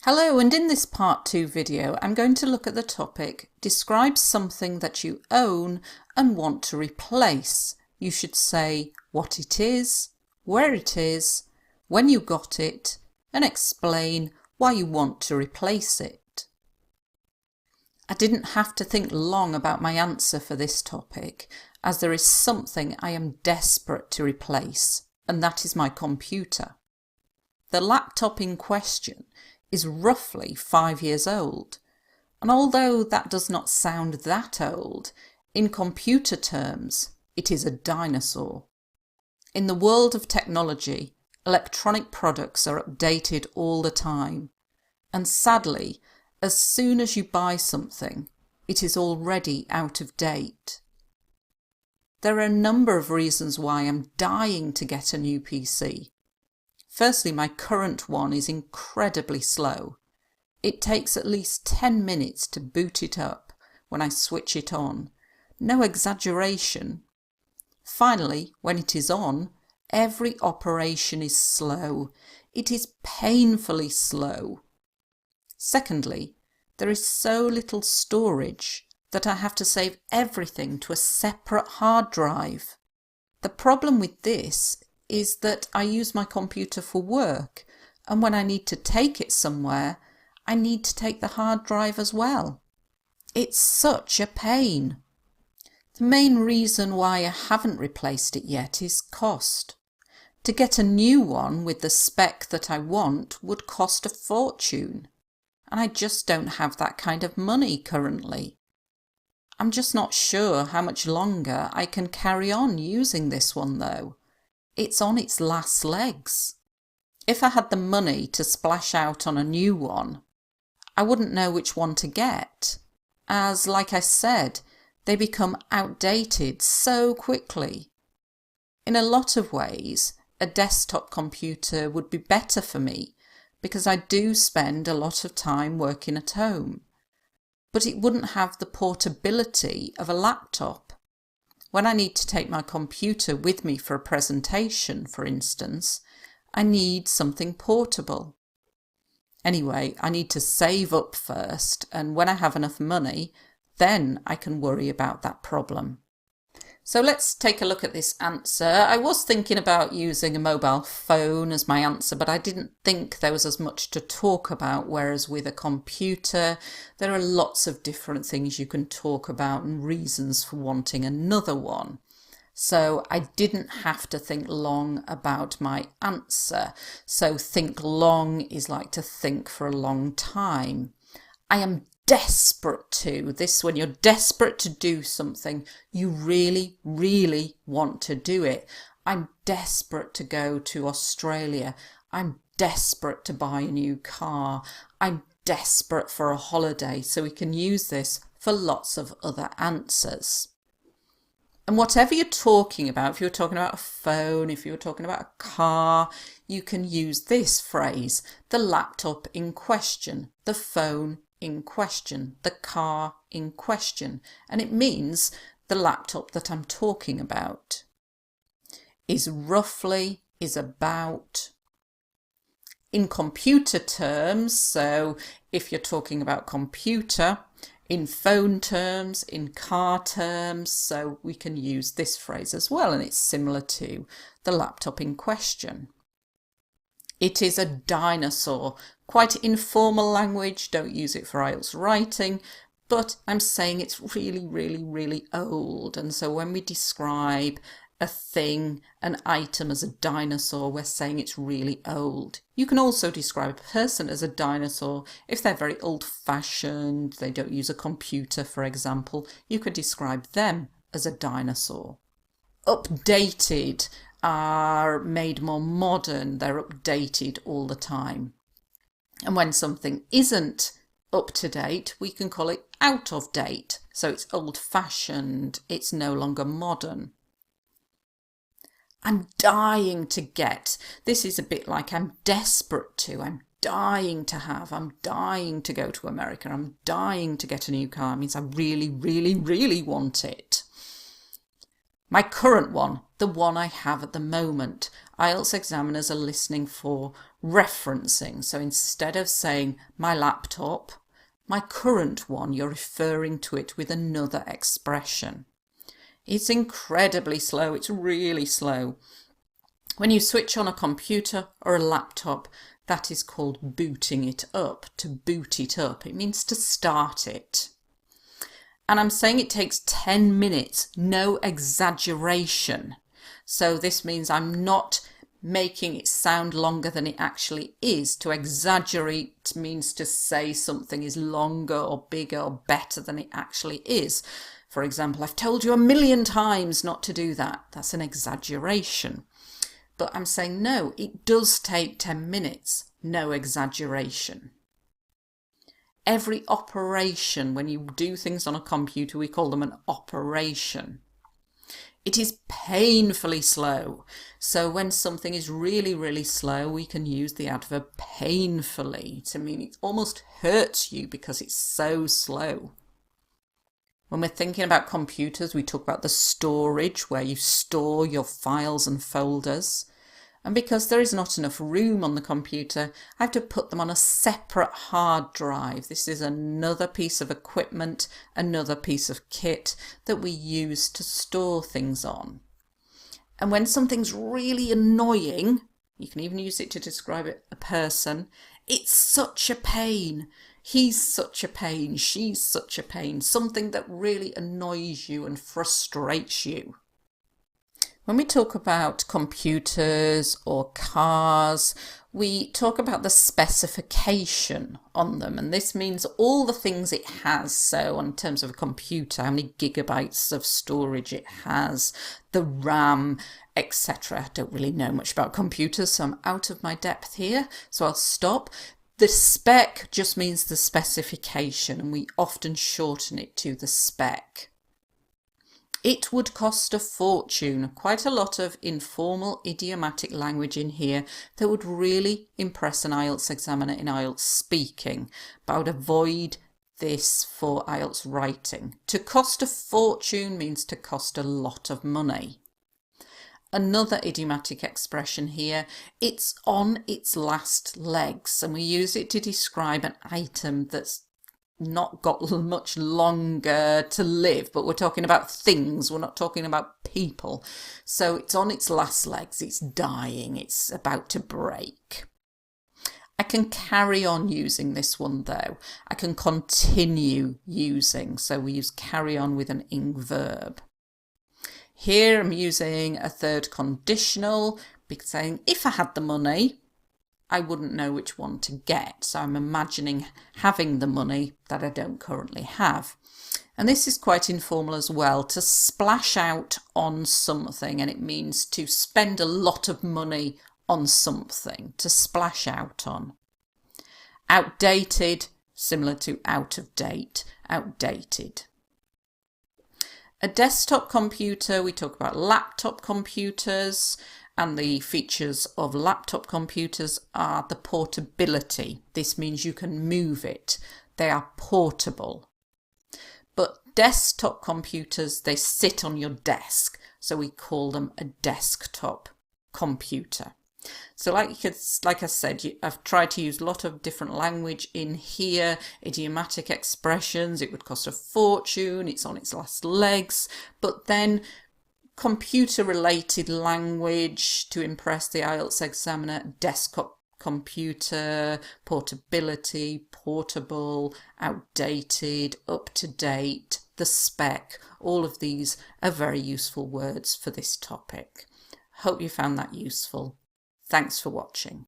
Hello, and in this part 2 video I'm going to look at the topic describe something that you own and want to replace. You should say what it is, where it is, when you got it, and explain why you want to replace it. I didn't have to think long about my answer for this topic, as there is something I am desperate to replace, and that is my computer. The laptop in question is roughly 5 years old, and although that does not sound that old, in computer terms it is a dinosaur. In the world of technology, electronic products are updated all the time, and sadly, as soon as you buy something, it is already out of date. There are a number of reasons why I'm dying to get a new PC. Firstly, my current one is incredibly slow. It takes at least 10 minutes to boot it up when I switch it on. No exaggeration. Finally, when it is on, every operation is slow. It is painfully slow. Secondly, there is so little storage that I have to save everything to a separate hard drive. The problem with this is that I use my computer for work, and when I need to take it somewhere, I need to take the hard drive as well. It's such a pain. The main reason why I haven't replaced it yet is cost. To get a new one with the spec that I want would cost a fortune, and I just don't have that kind of money currently. I'm just not sure how much longer I can carry on using this one though. It's on its last legs. If I had the money to splash out on a new one, I wouldn't know which one to get, as, like I said, they become outdated so quickly. In a lot of ways, a desktop computer would be better for me because I do spend a lot of time working at home, but it wouldn't have the portability of a laptop. When I need to take my computer with me for a presentation, for instance, I need something portable. Anyway, I need to save up first, and when I have enough money, then I can worry about that problem. So let's take a look at this answer. I was thinking about using a mobile phone as my answer, but I didn't think there was as much to talk about, whereas with a computer, there are lots of different things you can talk about and reasons for wanting another one. So I didn't have to think long about my answer. So think long is like to think for a long time. I am desperate to. This, when you're desperate to do something, you really, really want to do it. I'm desperate to go to Australia. I'm desperate to buy a new car. I'm desperate for a holiday. So we can use this for lots of other answers. And whatever you're talking about, if you're talking about a phone, if you're talking about a car, you can use this phrase, the laptop in question, the phone in question, the car in question, and it means the laptop that I'm talking about. Is roughly, is about. In computer terms, so if you're talking about computer, in phone terms, in car terms, so we can use this phrase as well, and it's similar to the laptop in question. It is a dinosaur. Quite informal language, don't use it for IELTS writing, but I'm saying it's really, really, really old. And so when we describe a thing, an item as a dinosaur, we're saying it's really old. You can also describe a person as a dinosaur if they're very old-fashioned, they don't use a computer, for example. You could describe them as a dinosaur. Updated are made more modern, they're updated all the time. And when something isn't up to date, we can call it out of date. So it's old-fashioned, it's no longer modern. I'm dying to get. This is a bit like I'm desperate to. I'm dying to have. I'm dying to go to America. I'm dying to get a new car. It means I really, really, really want it. My current one, the one I have at the moment. IELTS examiners are listening for referencing. So instead of saying my laptop, my current one, you're referring to it with another expression. It's incredibly slow. It's really slow. When you switch on a computer or a laptop, that is called booting it up. To boot it up, it means to start it. And I'm saying it takes 10 minutes, no exaggeration. So this means I'm not making it sound longer than it actually is. To exaggerate means to say something is longer or bigger or better than it actually is. For example, I've told you 1,000,000 times not to do that. That's an exaggeration. But I'm saying no, it does take 10 minutes, no exaggeration. Every operation, when you do things on a computer, we call them an operation. It is painfully slow. So when something is really, really slow, we can use the adverb painfully to mean it almost hurts you because it's so slow. When we're thinking about computers, we talk about the storage, where you store your files and folders. And because there is not enough room on the computer, I have to put them on a separate hard drive. This is another piece of equipment, another piece of kit that we use to store things on. And when something's really annoying, you can even use it to describe a person, it's such a pain. He's such a pain. She's such a pain. Something that really annoys you and frustrates you. When we talk about computers or cars, we talk about the specification on them, and this means all the things it has. So in terms of a computer, how many gigabytes of storage it has, the RAM, etc. I don't really know much about computers, so I'm out of my depth here, so I'll stop. The spec just means the specification, and we often shorten it to the spec. It would cost a fortune. Quite a lot of informal idiomatic language in here that would really impress an IELTS examiner in IELTS speaking, but I would avoid this for IELTS writing. To cost a fortune means to cost a lot of money. Another idiomatic expression here, it's on its last legs, and we use it to describe an item that's not got much longer to live, but we're talking about things, we're not talking about people. So it's on its last legs, it's dying, it's about to break. I can carry on using this one though. I can continue using, so we use carry on with an ing verb. Here I'm using a third conditional, because saying if I had the money, I wouldn't know which one to get. So I'm imagining having the money that I don't currently have. And this is quite informal as well, to splash out on something, and it means to spend a lot of money on something, to splash out on. Outdated, similar to out of date, outdated. A desktop computer, we talk about laptop computers, and the features of laptop computers are the portability. This means you can move it. They are portable. But desktop computers, they sit on your desk, so we call them a desktop computer. So like I said, I've tried to use a lot of different language in here, idiomatic expressions. It would cost a fortune, it's on its last legs, but then computer-related language to impress the IELTS examiner, desktop computer, portability, portable, outdated, up-to-date, the spec. All of these are very useful words for this topic. Hope you found that useful. Thanks for watching.